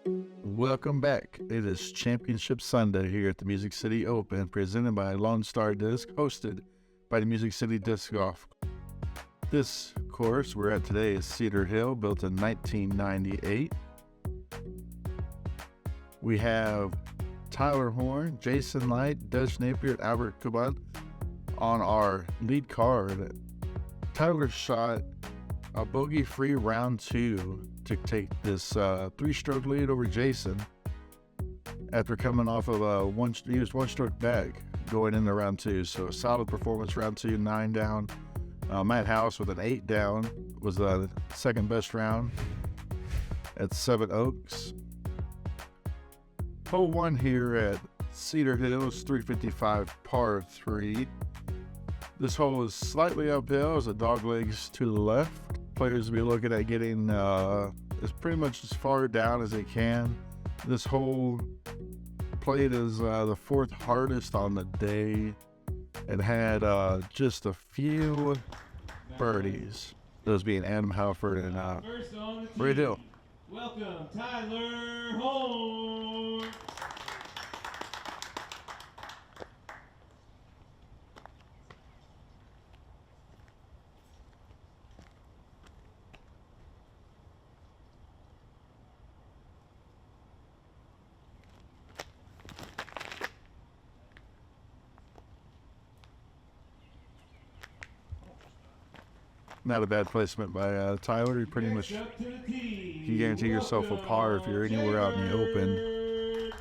Welcome back. It is Championship Sunday here at the Music City Open, presented by Lone Star Disc, hosted by the Music City Disc Golf. This course we're at today is Cedar Hill, built in 1998. We have Tyler Horne, Jason Light, Dutch Napier, and Albert Kuban on our lead card. Tyler shot a bogey-free round 2 to take this 3-stroke lead over Jason after coming off of he was 1-stroke back going into round 2. So a solid performance round 2, 9 down. Matt House with an 8 down was the second best round at 7 Oaks. Hole 1 here at Cedar Hills, 355 par 3. This hole is slightly uphill as the dog legs to the left. Players will be looking at getting as pretty much as far down as they can. This hole played as the 4th hardest on the day. It had just a few birdies, those being Adam Halford and Ray Hill. Welcome, Tyler Horne. Not a bad placement by Tyler. You pretty much you guarantee yourself a par if you're anywhere out in the open.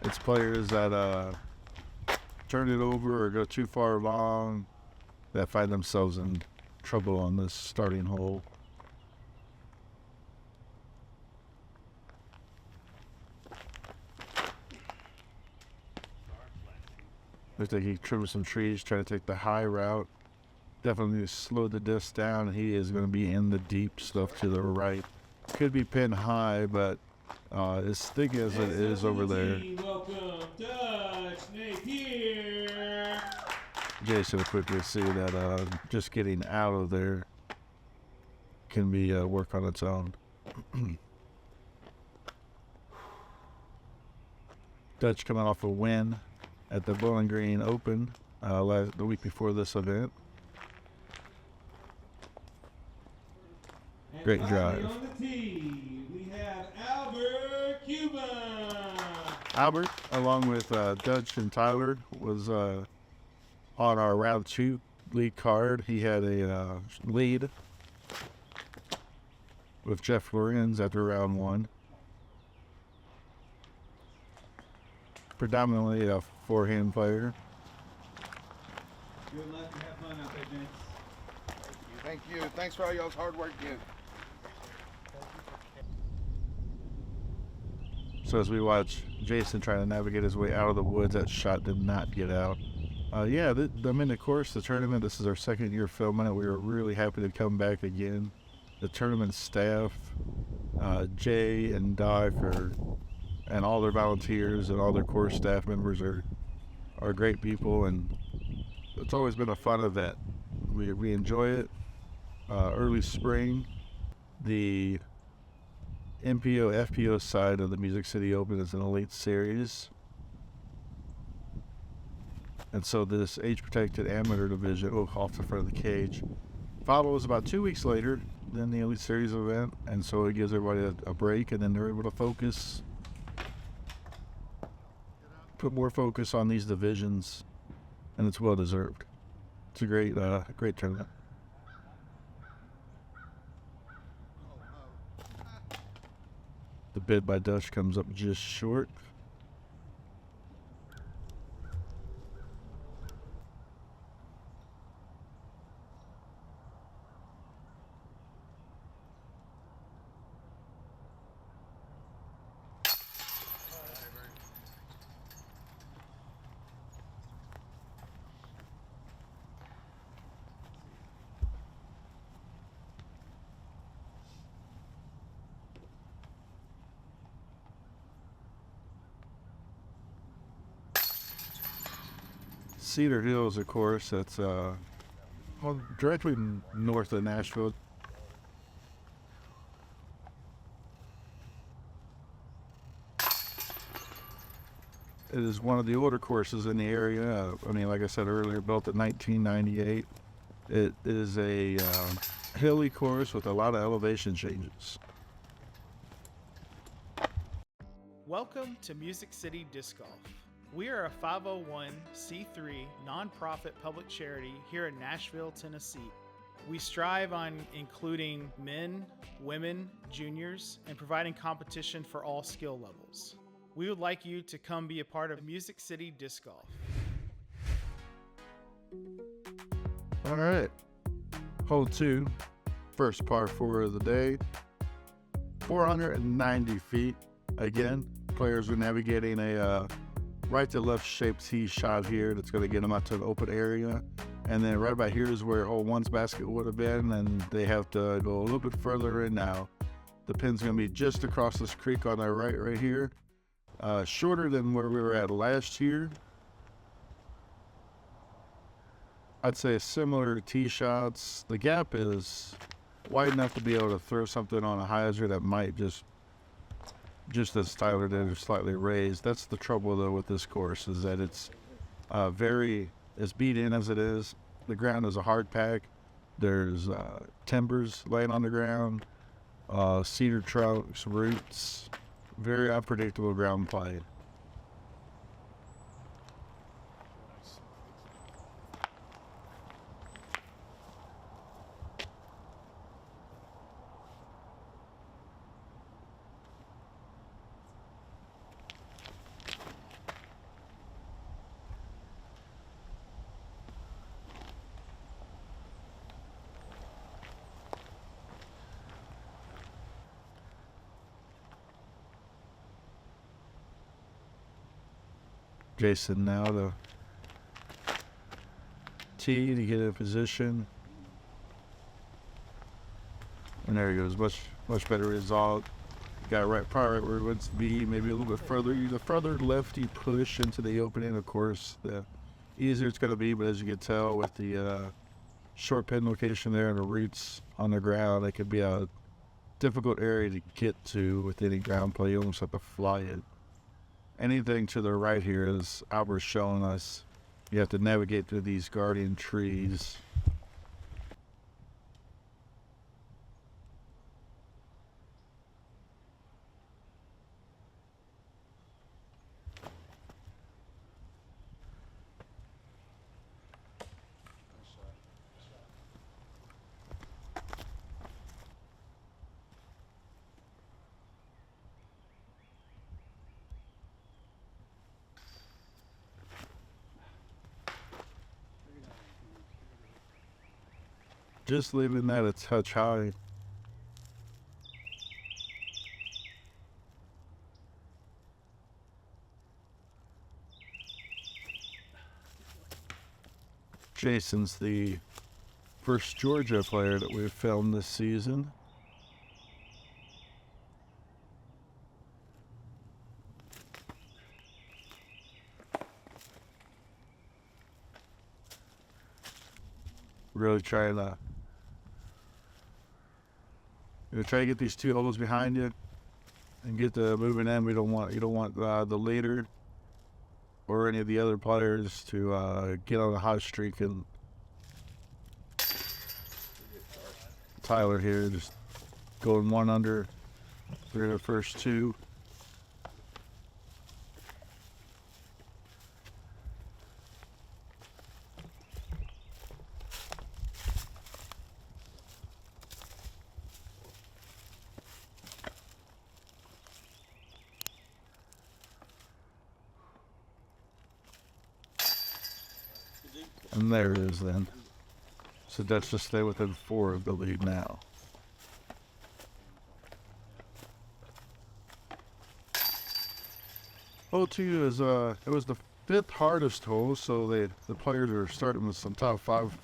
It's players that turn it over or go too far along that find themselves in trouble on this starting hole. Looks like he trimmed some trees, trying to take the high route. Definitely slow the disc down, and he is going to be in the deep stuff to the right. Could be pinned high, but as thick as it is over there. Welcome, Dutch Napier. Jason will quickly see that just getting out of there can be work on its own. Dutch coming off a win at the Bowling Green Open the week before this event. Great drive. On the tee, we have Albert Kuban. Albert, along with Dutch and Tyler, was on our round 2 lead card. He had a lead with Jeff Lorenz after round 1. Predominantly a forehand player. Good luck and have fun out there, James. Thank you. Thanks for all y'all's hard work, dude. So as we watch Jason trying to navigate his way out of the woods, that shot did not get out. Yeah, I'm in the course, the tournament. This is our 2nd year filming it. We were really happy to come back again. The tournament staff, Jay and Di, and all their volunteers and all their course staff members are great people, and it's always been a fun event. We enjoy it. Early spring, the MPO, FPO side of the Music City Open is an elite series. And so this age-protected amateur division, off the front of the cage, follows about 2 weeks later than the elite series event. And so it gives everybody a break, and then they're able to put more focus on these divisions, and it's well-deserved. It's a great tournament. The bid by Dutch comes up just short. Cedar Hill is a course that's directly north of Nashville. It is one of the older courses in the area. I mean, like I said earlier, built in 1998. It is a hilly course with a lot of elevation changes. Welcome to Music City Disc Golf. We are a 501c3 nonprofit public charity here in Nashville, Tennessee. We strive on including men, women, juniors, and providing competition for all skill levels. We would like you to come be a part of Music City Disc Golf. All right. Hole 2, first par 4 of the day. 490 feet. Again, players are navigating a right to left shaped tee shot here that's going to get them out to an open area. And then right about here is where hole 1's basket would have been, and they have to go a little bit further in now. The pin's going to be just across this creek on their right here. Shorter than where we were at last year. I'd say similar tee shots. The gap is wide enough to be able to throw something on a hyzer that might just as Tyler did, or slightly raised. That's the trouble though with this course, is that it's as beat in as it is. The ground is a hard pack. There's timbers laying on the ground, cedar trunks, roots, very unpredictable ground play. Jason now to tee to get in position. And there he goes, much better result. Got right, probably right where it wants to be, maybe a little bit further. The further left you push into the opening, of course, the easier it's going to be. But as you can tell with the short pin location there and the roots on the ground, it could be a difficult area to get to with any ground play. You almost have to fly it. Anything to the right here, as Albert's showing us, you have to navigate through these guardian trees. Just leaving that a touch high. Jason's the first Georgia player that we've filmed this season. Really trying to try to get these two holes behind you and get the moving in. You don't want the leader or any of the other players to get on a hot streak. And Tyler here just going 1 under through the first 2. And there it is then. So that's just stay within 4 of the lead now. Hole 2 is it was the 5th hardest hole, so the players are starting with some top 5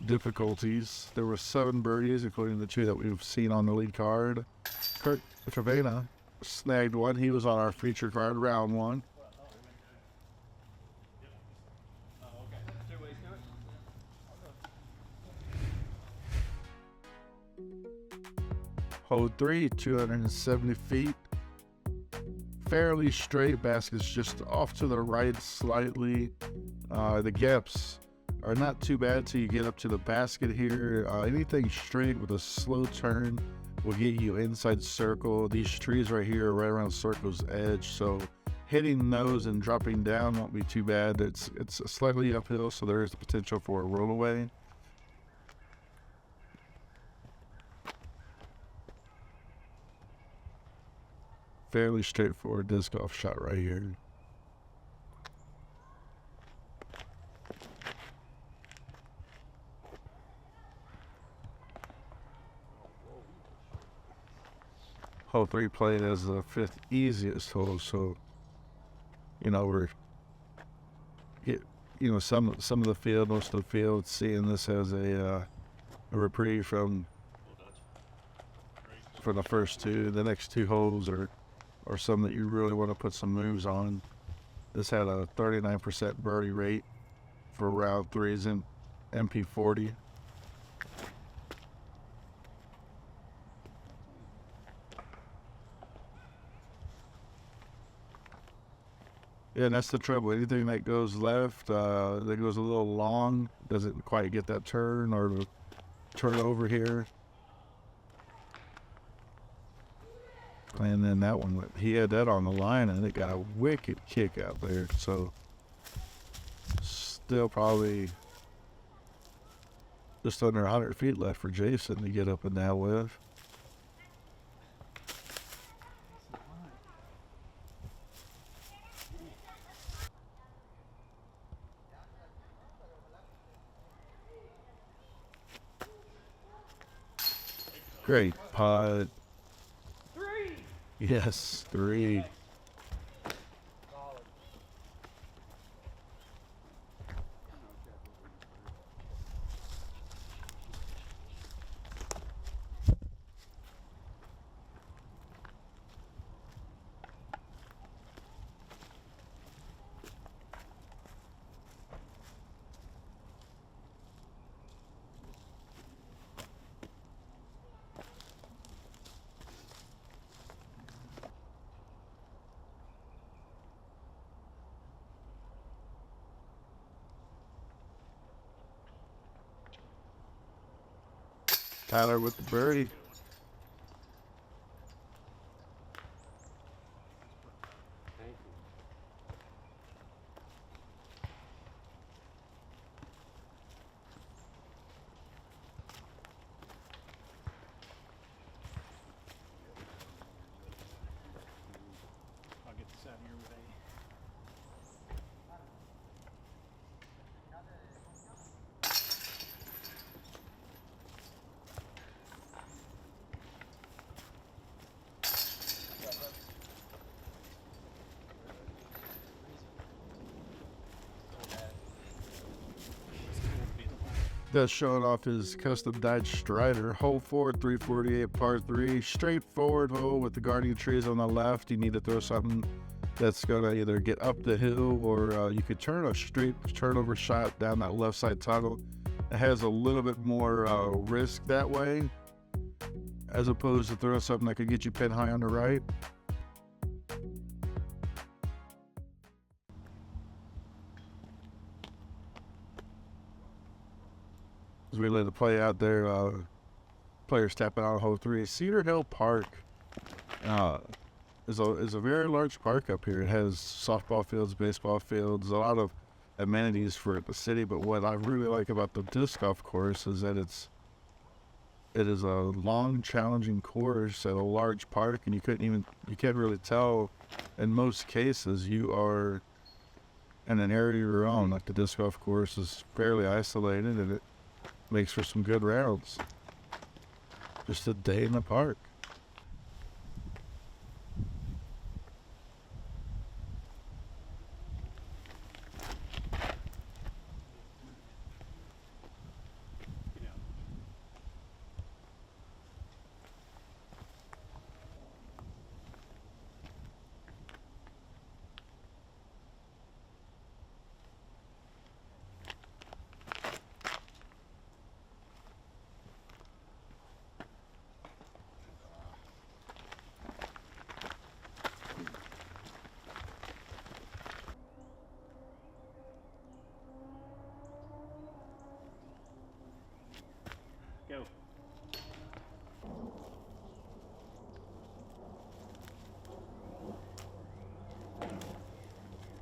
difficulties. There were 7 birdies, including the 2 that we've seen on the lead card. Kurt Trevena snagged 1. He was on our feature card, round 1. Hole 3, 270 feet, fairly straight. Basket's just off to the right slightly. The gaps are not too bad till you get up to the basket here. Anything straight with a slow turn will get you inside circle. These trees right here are right around circle's edge, so hitting those and dropping down won't be too bad. It's slightly uphill, so there is the potential for a rollaway. Fairly straightforward disc golf shot right here. Hole 3 played as the 5th easiest hole, so we're some of the field, most of the field, seeing this as a reprieve from the first two. The next two holes are some that you really want to put some moves on. This had a 39% birdie rate for round 3's in MP40. Yeah, and that's the trouble. Anything that goes left, that goes a little long, doesn't quite get that turn or turn over here. And then that one, he had that on the line, and it got a wicked kick out there. So, still probably just under 100 feet left for Jason to get up and down with. Great putt. 3. Yes, 3. Tyler with the birdie. I'll get this out of here with a. That's showing off his custom dyed Strider. Hole 4, 348 par 3. Straightforward hole with the guardian trees on the left. You need to throw something that's going to either get up the hill, or you could turn a straight turnover shot down that left side tunnel. It has a little bit more risk that way, as opposed to throwing something that could get you pin high on the right. As we let it play out there, players tapping out hole 3. Cedar Hill Park is a very large park up here. It has softball fields, baseball fields, a lot of amenities for the city. But what I really like about the disc golf course is that it is a long, challenging course at a large park, and you can't really tell. In most cases, you are in an area of your own. Like the disc golf course is fairly isolated, and it makes for some good rounds. Just a day in the park.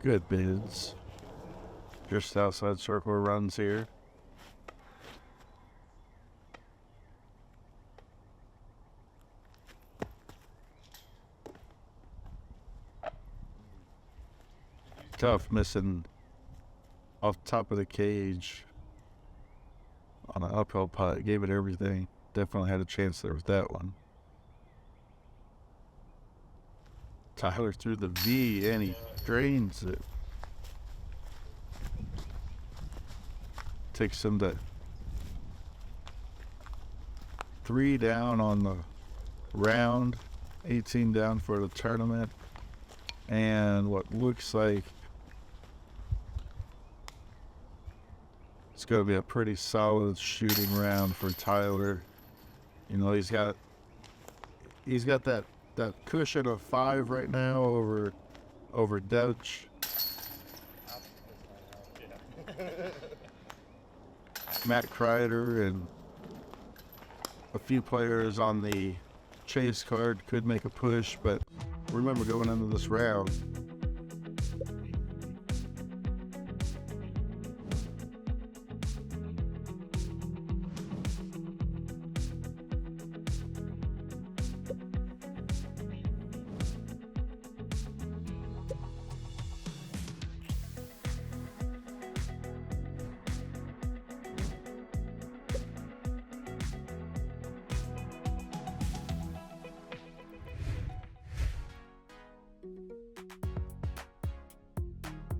Good bids. Just outside circle runs here. Tough missing off top of the cage on an uphill putt. Gave it everything. Definitely had a chance there with that one. Tyler threw the V and he drains it. Takes him to 3 down on the round, 18 down for the tournament, and what looks like it's going to be a pretty solid shooting round for Tyler. You know, he's got that cushion of 5 right now over Dutch. Matt Kreider and a few players on the chase card could make a push, but remember going into this round,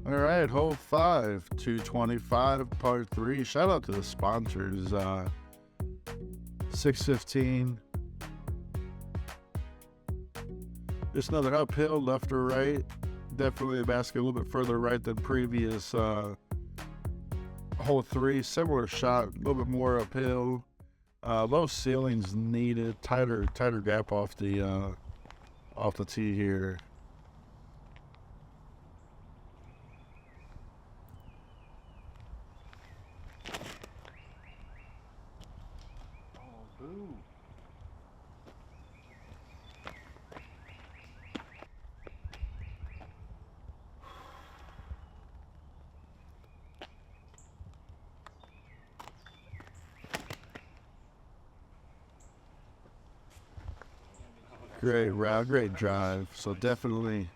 all right, hole 5, 225, par 3. Shout out to the sponsors. 615. Just another uphill, left or right. Definitely a basket a little bit further right than previous hole 3. Similar shot, a little bit more uphill. Low ceilings needed. Tighter gap off the tee here. Great route, great drive. So definitely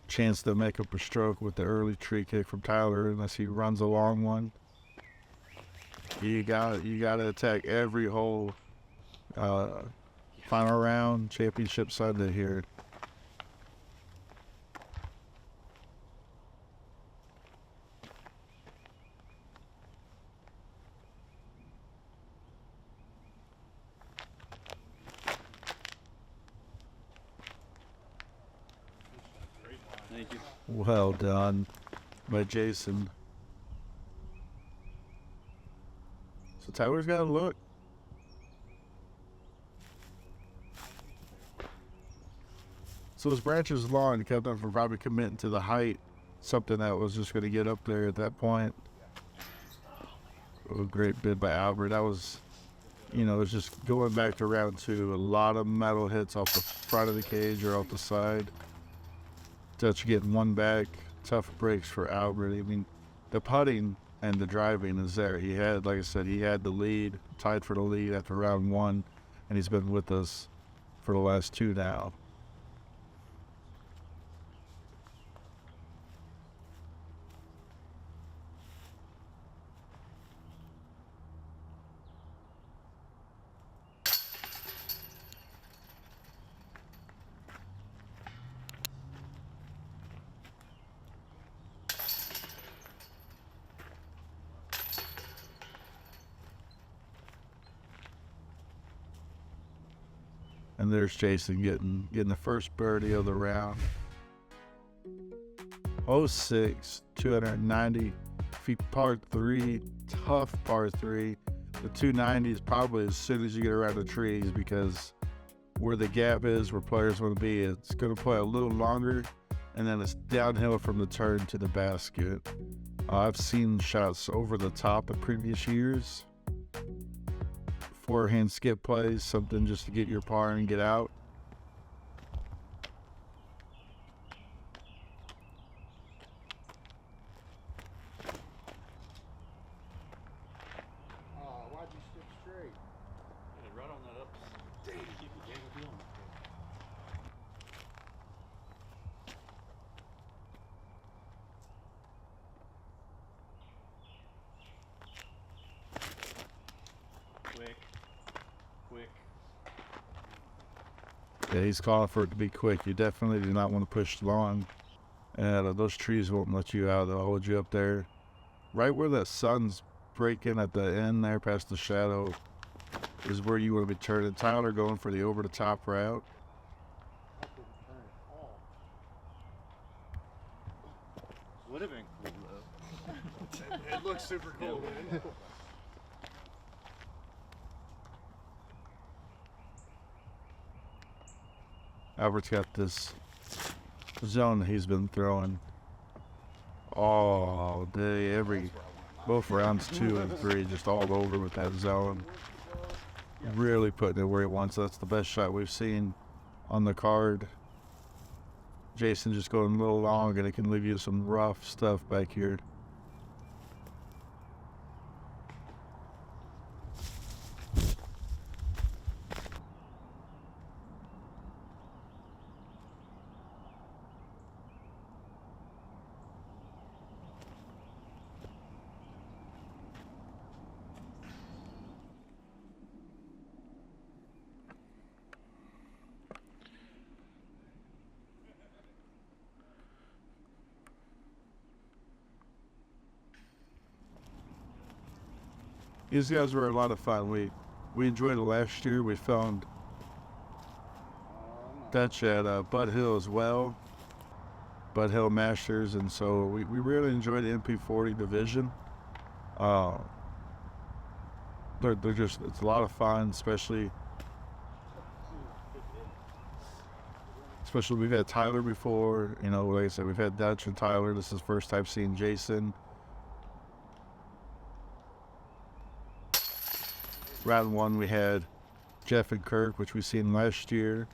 chance to make up a stroke with the early tree kick from Tyler, unless he runs a long one. You got to attack every hole. Final round, championship Sunday here. Thank you. Well done by Jason. So Tyler's got a look. So his branch is long and kept him from probably committing to the height. Something that was just going to get up there at that point. Oh, great bid by Albert. That was, you know, it was just going back to round 2. A lot of metal hits off the front of the cage or off the side. Dutch getting one back. Tough breaks for Albert. I mean, the putting and the driving is there. He had, like I said, he had the lead, tied for the lead after round 1, and he's been with us for the last 2 now. And there's Jason getting the first birdie of the round. 06, 290 feet, par 3, tough par 3. The 290 is probably as soon as you get around the trees, because where the gap is, where players want to be, it's going to play a little longer, and then it's downhill from the turn to the basket. I've seen shots over the top in previous years. Forehand skip plays, something just to get your par and get out. Yeah, he's calling for it to be quick. You definitely do not want to push long. And those trees won't let you out. They'll hold you up there. Right where the sun's breaking at the end there past the shadow is where you want to be turning. Tyler going for the over-the-top route. Would have been cool though. It looks super cool, man. Albert's got this zone that he's been throwing all day, both rounds 2 and 3, just all over with that zone. Really putting it where he wants. That's the best shot we've seen on the card. Jason just going a little long, and it can leave you some rough stuff back here. These guys were a lot of fun. We enjoyed it last year. We found Dutch at Bud Hill as well, Bud Hill Masters, and so we really enjoyed the MP40 division. They're just, it's a lot of fun, especially we've had Tyler before. You know, like I said, we've had Dutch and Tyler. This is the first time seeing Jason. Round 1 we had Jeff and Kirk, which we seen last year.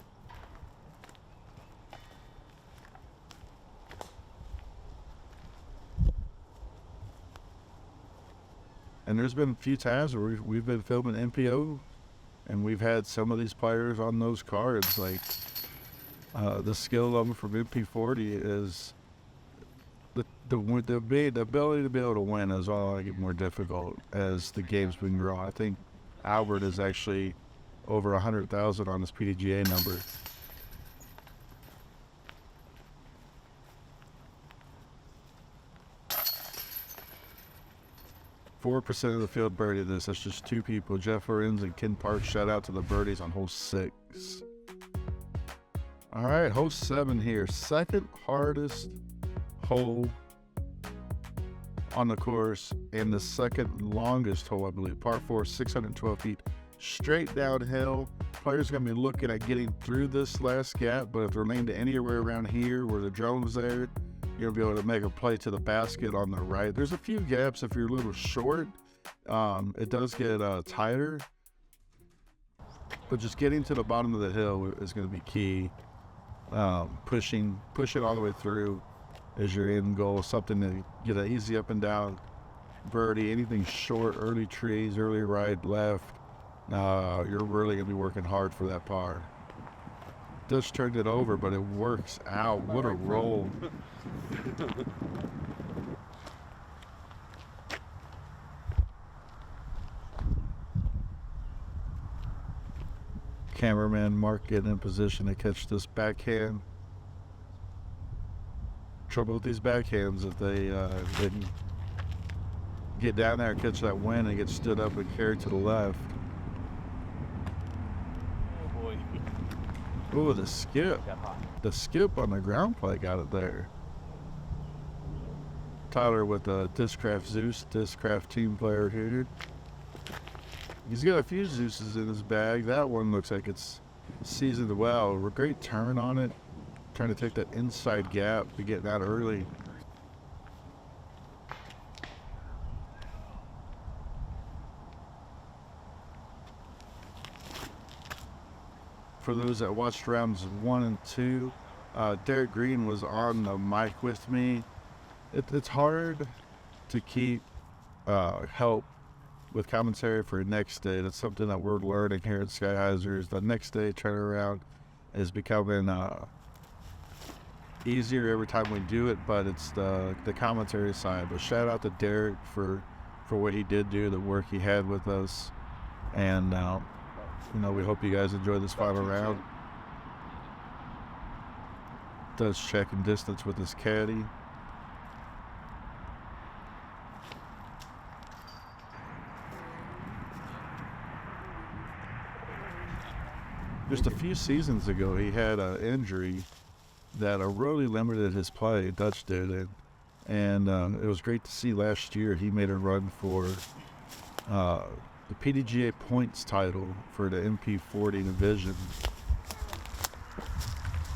And there's been a few times where we've been filming MPO, and we've had some of these players on those cards. Like the skill level from MP40 is the ability to be able to win is all get more difficult as the game's been growing. I think Albert is actually over 100,000 on his PDGA number. .4% of the field birdied this. That's just 2 people. Jeff Lorenz and Ken Park. Shout out to the birdies on hole 6. All right, hole 7 here. Second hardest hole on the course and the second longest hole, I believe. Par 4, 612 feet, straight downhill. Players gonna be looking at getting through this last gap, but if they're landing anywhere around here where the drone's there, you'll be able to make a play to the basket on the right. There's a few gaps if you're a little short. It does get tighter, but just getting to the bottom of the hill is going to be key. Pushing all the way through is your end goal. Something to get an easy up and down birdie. Anything short, early trees, early right, left, you're really going to be working hard for that par. Dutch turned it over, but it works out. What a roll. Cameraman Mark getting in position to catch this backhand. Trouble with these backhands if they didn't get down there and catch that wind and get stood up and carried to the left. Oh boy. Ooh, the skip. The skip on the ground play got it there. Tyler with the Discraft Zeus, Discraft team player here. He's got a few Zeuses in his bag. That one looks like it's seasoned well. A great turn on it. Trying to take that inside gap to get that early. For those that watched rounds 1 and 2, Derek Green was on the mic with me. It's hard to keep help with commentary for next day. That's something that we're learning here at Skyhizers. The next day turnaround is becoming easier every time we do it, but it's the commentary side. But shout out to Derek for what he did do, the work he had with us, and you know, we hope you guys enjoy this final round. does checking distance with his caddy. Just a few seasons ago, he had an injury that really limited his play. Dutch did, and it was great to see last year he made a run for the PDGA points title for the MP40 division.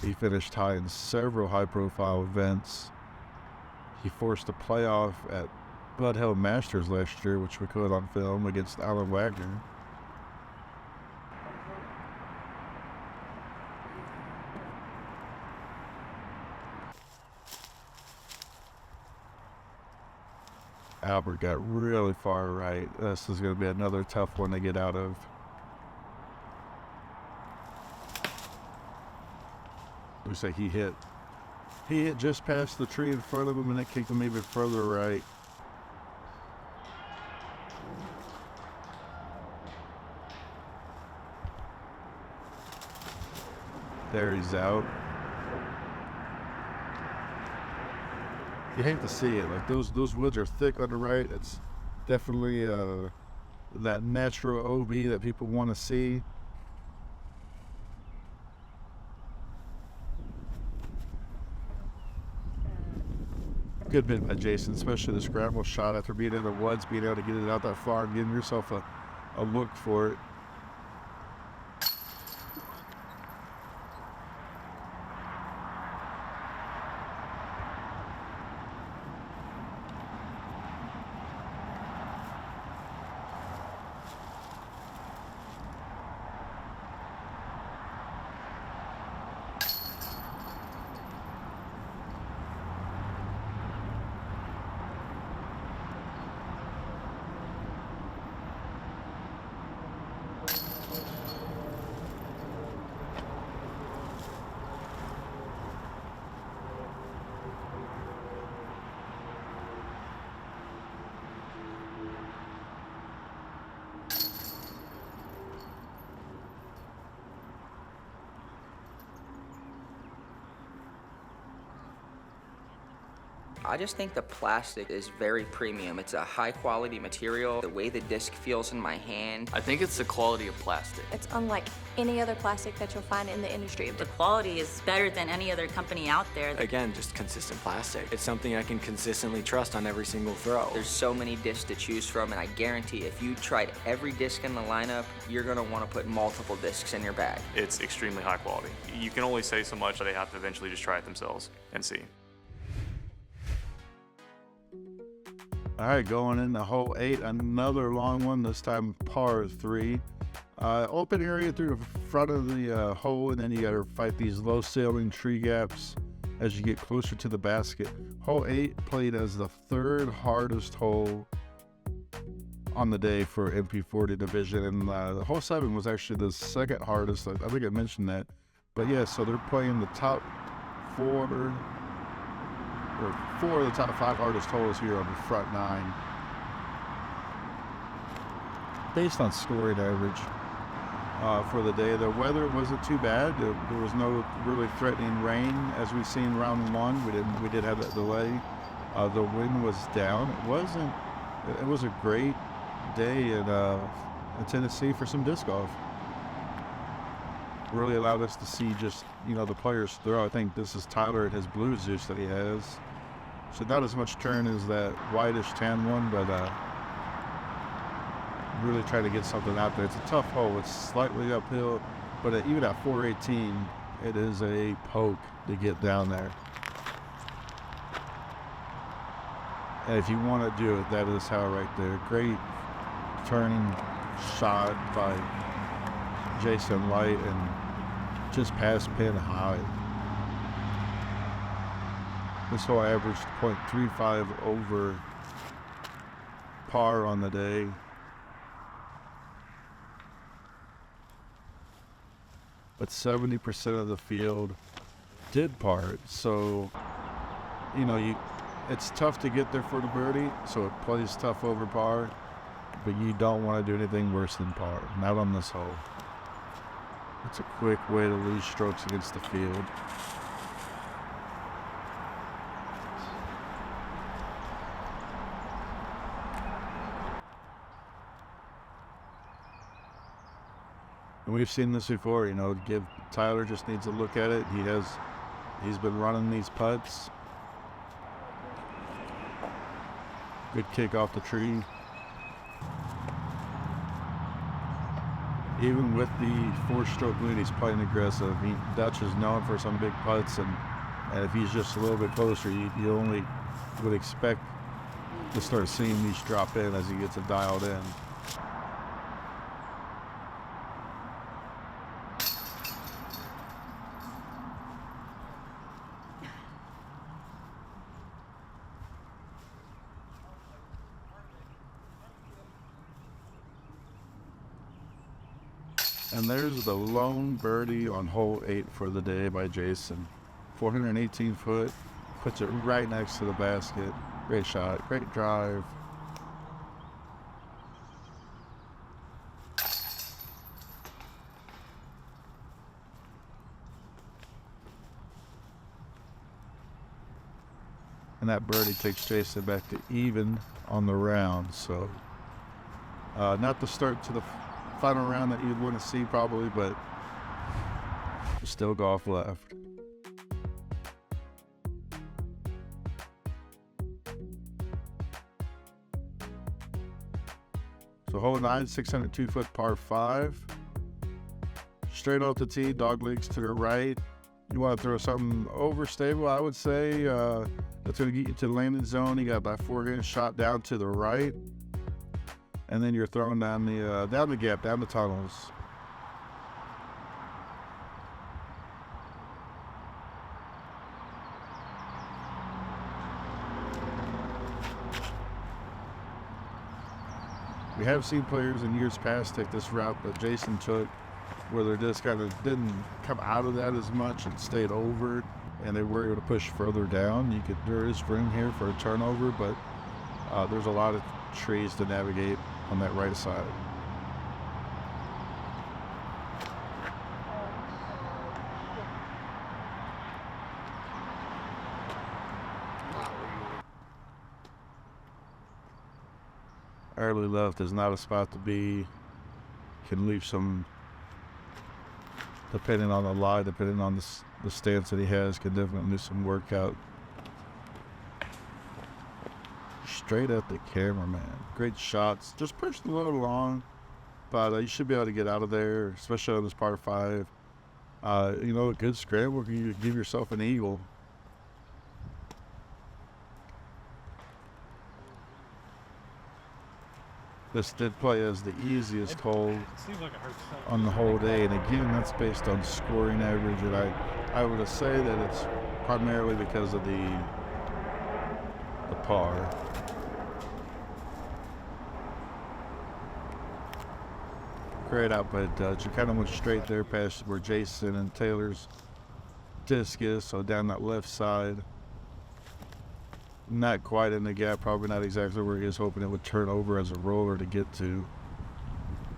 He finished high in several high-profile events. He forced a playoff at Bud Hill Masters last year, which we caught on film against Alan Wagner. Albert got really far right. This is going to be another tough one to get out of. Looks like he hit just past the tree in front of him, and it kicked him even further right. There, he's out. You hate to see it. Like those woods are thick on the right. It's definitely that natural OB that people want to see. Good bit by Jason, especially the scramble shot after being in the woods, being able to get it out that far and giving yourself a look for it. I just think the plastic is very premium. It's a high quality material. The way the disc feels in my hand. I think it's the quality of plastic. It's unlike any other plastic that you'll find in the industry. The quality is better than any other company out there. Again, just consistent plastic. It's something I can consistently trust on every single throw. There's so many discs to choose from, and I guarantee if you tried every disc in the lineup, you're gonna wanna put multiple discs in your bag. It's extremely high quality. You can only say so much, but they have to eventually just try it themselves and see. All right, going into hole 8, another long one, this time par 3. Open area through the front of the hole, and then you got to fight these low sailing tree gaps as you get closer to the basket. Hole 8 played as the 3rd hardest hole on the day for MP40 division, and the hole 7 was actually the 2nd hardest. I think I mentioned that. But yeah, so they're playing the top 4 of the top 5 hardest holes here on the front 9. Based on scoring average for the day, the weather wasn't too bad. There was no really threatening rain as we've seen round 1. We did have that delay. The wind was down. It was a great day in Tennessee for some disc golf. Really allowed us to see just, the players throw. I think this is Tyler and his blue Zeus that he has. So not as much turn as that whitish tan one, but really try to get something out there. It's a tough hole. It's slightly uphill, but even at 418, it is a poke to get down there. And if you want to do it, that is how right there. Great turning shot by Jason Light and just past pin high. This hole averaged .35 over par on the day. But 70% of the field did par. So, it's tough to get there for the birdie, so it plays tough over par, but you don't want to do anything worse than par, not on this hole. It's a quick way to lose strokes against the field. we've seen this before, you know, Tyler just needs to look at it. He's been running these putts. Good kick off the tree. Even with the 4-stroke lead, he's playing aggressive. Dutch is known for some big putts, and if he's just a little bit closer, you only would expect to start seeing these drop in as he gets it dialed in. And there's the lone birdie on hole 8 for the day by Jason. 418 foot, puts it right next to the basket. Great shot, great drive. And that birdie takes Jason back to even on the round. So not the start to the final round that you'd want to see probably, but still golf left. So hole 9, 602 foot par 5. Straight off the tee, dog legs to the right. You want to throw something overstable, I would say. That's going to get you to the landing zone. You got about 4-inch shot down to the right. And then you're throwing down the gap, down the tunnels. We have seen players in years past take this route that Jason took, where they just kind of didn't come out of that as much and stayed over it, and they were able to push further down. There is room here for a turnover, but there's a lot of trees to navigate on that right side. Early left is not a spot to be. Can leave some, depending on the lie, depending on the stance that he has, can definitely do some workout. Straight at the cameraman. Great shots. Just pushed a little long, but you should be able to get out of there, especially on this par 5. You know, a good scramble, you give yourself an eagle. This did play as the easiest hole on the whole day, and again, that's based on scoring average, and I would say that it's primarily because of the par. Great out by Dutch. It kind of went straight there past where Jason and Taylor's disc is, so down that left side. Not quite in the gap, probably not exactly where he was hoping it would turn over as a roller to get to.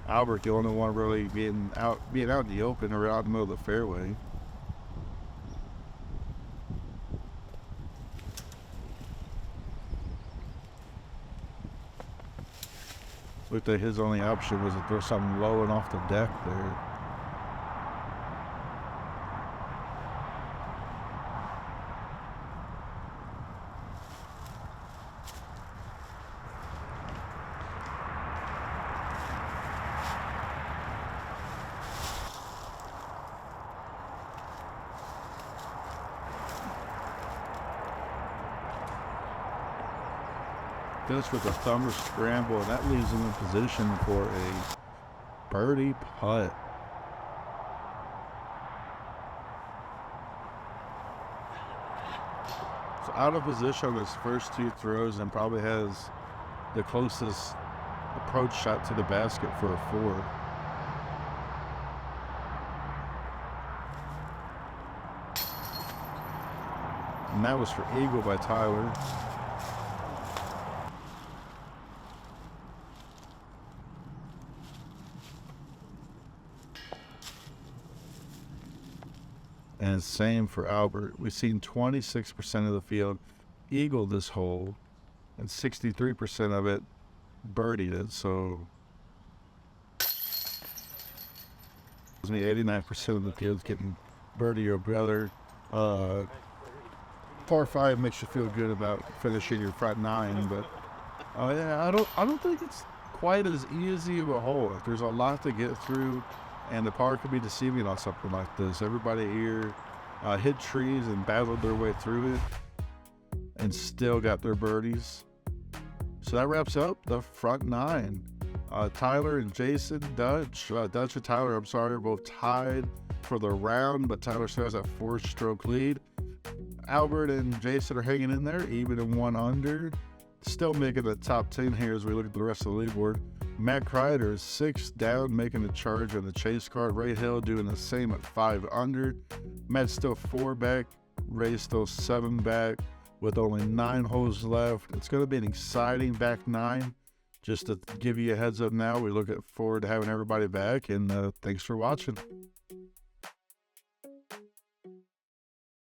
Albert, the only one really being out in the open or out in the middle of the fairway. Looked like his only option was to throw something low and off the deck there. This with a thumber scramble, and that leaves him in position for a birdie putt. So out of position on his first 2 throws, and probably has the closest approach shot to the basket for a 4. And that was for eagle by Tyler. And same for Albert. We've seen 26% of the field eagle this hole, and 63% of it birdied it. So 89% of the fields getting birdie or better. Par 5 makes you feel good about finishing your front 9, but yeah, I don't think it's quite as easy of a hole. There's a lot to get through, and the par could be deceiving on something like this. Everybody here hit trees and battled their way through it and still got their birdies. So that wraps up the front 9. Tyler and Jason, Dutch and Tyler, I'm sorry, are both tied for the round, but Tyler still has that 4-stroke lead. Albert and Jason are hanging in there, even in 1 under. Still making the top 10 here as we look at the rest of the leaderboard. Matt Kreider is 6 down, making a charge on the chase card. Ray Hill doing the same at 5 under. Matt's still 4 back. Ray's still 7 back with only 9 holes left. It's going to be an exciting back 9. Just to give you a heads up now, we look forward to having everybody back, and thanks for watching.